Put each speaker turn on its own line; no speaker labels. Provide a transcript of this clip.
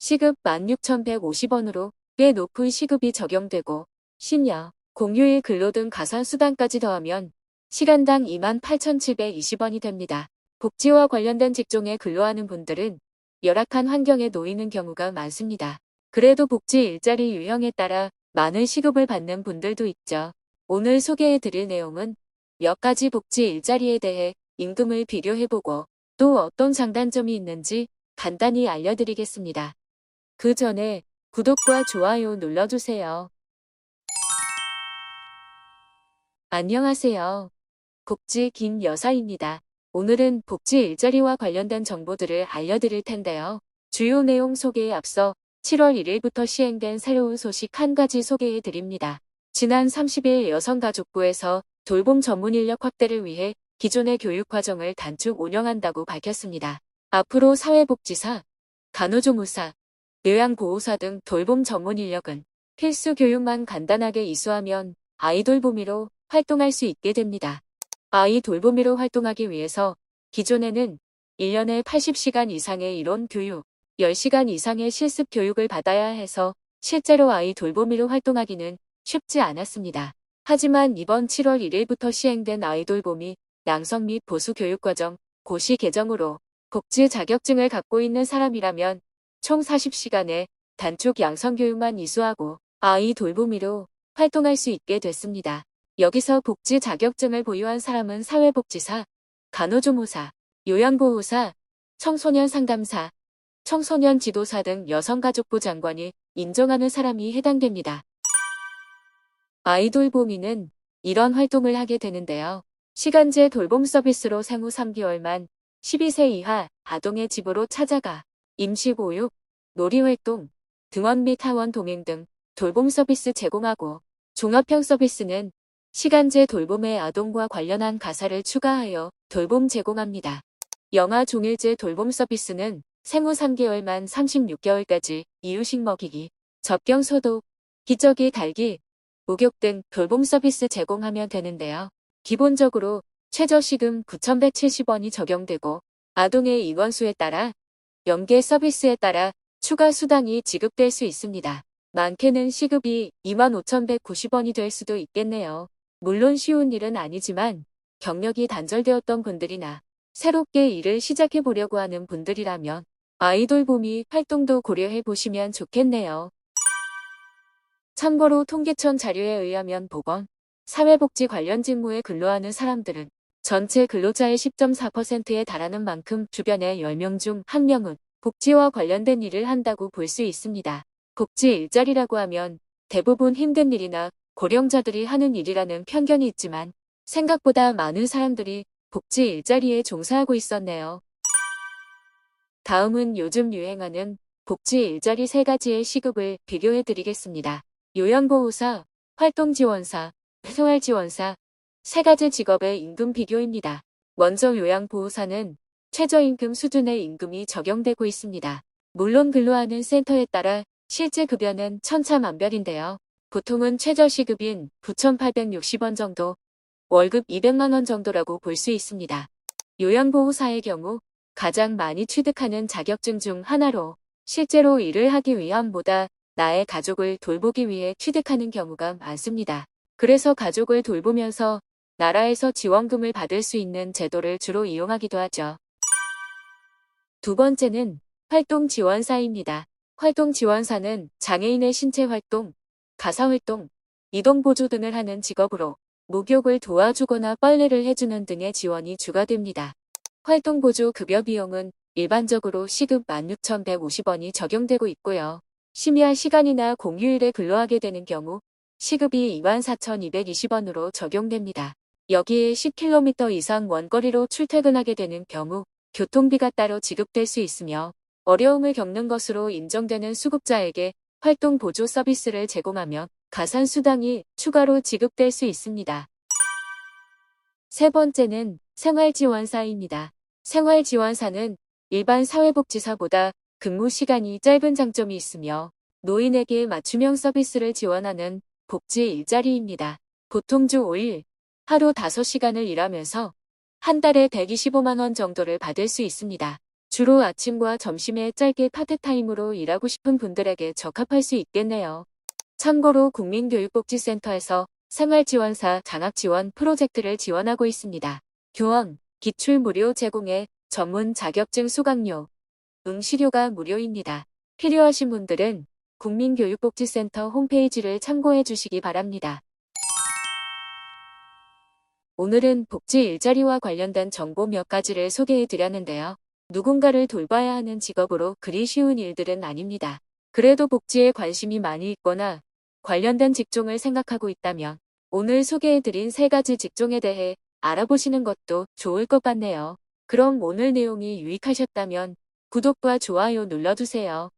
시급 16,150원으로 꽤 높은 시급이 적용되고 심야, 공휴일 근로 등 가산수당까지 더하면 시간당 28,720원이 됩니다. 복지와 관련된 직종에 근로하는 분들은 열악한 환경에 놓이는 경우가 많습니다. 그래도 복지 일자리 유형에 따라 많은 시급을 받는 분들도 있죠. 오늘 소개해드릴 내용은 몇 가지 복지 일자리에 대해 임금을 비교해보고 또 어떤 장단점이 있는지 간단히 알려드리겠습니다. 그 전에 구독과 좋아요 눌러주세요. 안녕하세요. 복지 김여사입니다. 오늘은 복지 일자리와 관련된 정보들을 알려드릴 텐데요. 주요 내용 소개에 앞서 7월 1일부터 시행된 새로운 소식 한 가지 소개해 드립니다. 지난 30일 여성가족부에서 돌봄 전문 인력 확대를 위해 기존의 교육과정을 단축 운영한다고 밝혔습니다. 앞으로 사회복지사, 간호조무사, 요양보호사 등 돌봄 전문 인력은 필수 교육만 간단하게 이수하면 아이돌보미로 활동할 수 있게 됩니다. 아이 돌보미로 활동하기 위해서 기존에는 1년에 80시간 이상의 이론 교육, 10시간 이상의 실습 교육을 받아야 해서 실제로 아이 돌보미로 활동하기는 쉽지 않았습니다. 하지만 이번 7월 1일부터 시행된 아이 돌보미, 양성 및 보수 교육과정, 고시 개정으로 복지 자격증을 갖고 있는 사람이라면 총 40시간의 단축 양성 교육만 이수하고 아이 돌보미로 활동할 수 있게 됐습니다. 여기서 복지 자격증을 보유한 사람은 사회복지사, 간호조무사, 요양보호사, 청소년 상담사, 청소년 지도사 등 여성가족부 장관이 인정하는 사람이 해당됩니다. 아이돌보미는 이런 활동을 하게 되는데요. 시간제 돌봄 서비스로 생후 3개월만 12세 이하 아동의 집으로 찾아가 임시보육, 놀이활동, 등원 및 하원 동행 등 돌봄 서비스 제공하고 종합형 서비스는 시간제 돌봄에 아동과 관련한 가사를 추가하여 돌봄 제공합니다. 영아 종일제 돌봄 서비스는 생후 3개월만 36개월까지 이유식 먹이기, 젖병 소독, 기저귀 달기, 목욕 등 돌봄 서비스 제공하면 되는데요. 기본적으로 최저시급 9,170원이 적용되고 아동의 인원수에 따라 연계 서비스에 따라 추가 수당이 지급될 수 있습니다. 많게는 시급이 25,190원이 될 수도 있겠네요. 물론 쉬운 일은 아니지만 경력이 단절되었던 분들이나 새롭게 일을 시작해 보려고 하는 분들이라면 아이돌보미 활동도 고려해 보시면 좋겠네요. 참고로 통계청 자료에 의하면 보건, 사회복지 관련 직무에 근로하는 사람들은 전체 근로자의 10.4%에 달하는 만큼 주변의 10명 중 1명은 복지와 관련된 일을 한다고 볼 수 있습니다. 복지 일자리라고 하면 대부분 힘든 일이나 고령자들이 하는 일이라는 편견이 있지만 생각보다 많은 사람들이 복지 일자리에 종사하고 있었네요. 다음은 요즘 유행하는 복지 일자리 3가지의 시급을 비교해 드리겠습니다. 요양보호사, 활동지원사, 생활지원사 3가지 직업의 임금 비교입니다. 먼저 요양보호사는 최저임금 수준의 임금이 적용되고 있습니다. 물론 근로하는 센터에 따라 실제 급여는 천차만별인데요. 보통은 최저시급인 9,860원 정도, 월급 200만 원 정도라고 볼 수 있습니다. 요양보호사의 경우 가장 많이 취득하는 자격증 중 하나로 실제로 일을 하기 위함보다 나의 가족을 돌보기 위해 취득하는 경우가 많습니다. 그래서 가족을 돌보면서 나라에서 지원금을 받을 수 있는 제도를 주로 이용하기도 하죠. 두 번째는 활동지원사입니다. 활동지원사는 장애인의 신체활동, 가사활동, 이동보조 등을 하는 직업으로 목욕을 도와주거나 빨래를 해주는 등의 지원이 주가 됩니다. 활동보조 급여 비용은 일반적으로 시급 16,150원이 적용되고 있고요. 심야 시간이나 공휴일에 근로하게 되는 경우 시급이 24,220원으로 적용됩니다. 여기에 10km 이상 원거리로 출퇴근하게 되는 경우 교통비가 따로 지급될 수 있으며 어려움을 겪는 것으로 인정되는 수급자에게 활동보조 서비스를 제공하며 가산수당이 추가로 지급될 수 있습니다. 세 번째는 생활지원사입니다. 생활지원사는 일반 사회복지사보다 근무 시간이 짧은 장점이 있으며 노인에게 맞춤형 서비스를 지원하는 복지 일자리입니다. 보통 주 5일, 하루 5시간을 일하면서 한 달에 125만 원 정도를 받을 수 있습니다. 주로 아침과 점심에 짧게 파트타임으로 일하고 싶은 분들에게 적합할 수 있겠네요. 참고로 국민교육복지센터에서 생활지원사 장학지원 프로젝트를 지원하고 있습니다. 교원, 기출 무료 제공에 전문 자격증 수강료, 응시료가 무료입니다. 필요하신 분들은 국민교육복지센터 홈페이지를 참고해 주시기 바랍니다. 오늘은 복지 일자리와 관련된 정보 몇 가지를 소개해 드렸는데요. 누군가를 돌봐야 하는 직업으로 그리 쉬운 일들은 아닙니다. 그래도 복지에 관심이 많이 있거나 관련된 직종을 생각하고 있다면 오늘 소개해 드린 3가지 직종에 대해 알아보시는 것도 좋을 것 같네요. 그럼 오늘 내용이 유익하셨다면 구독과 좋아요 눌러주세요.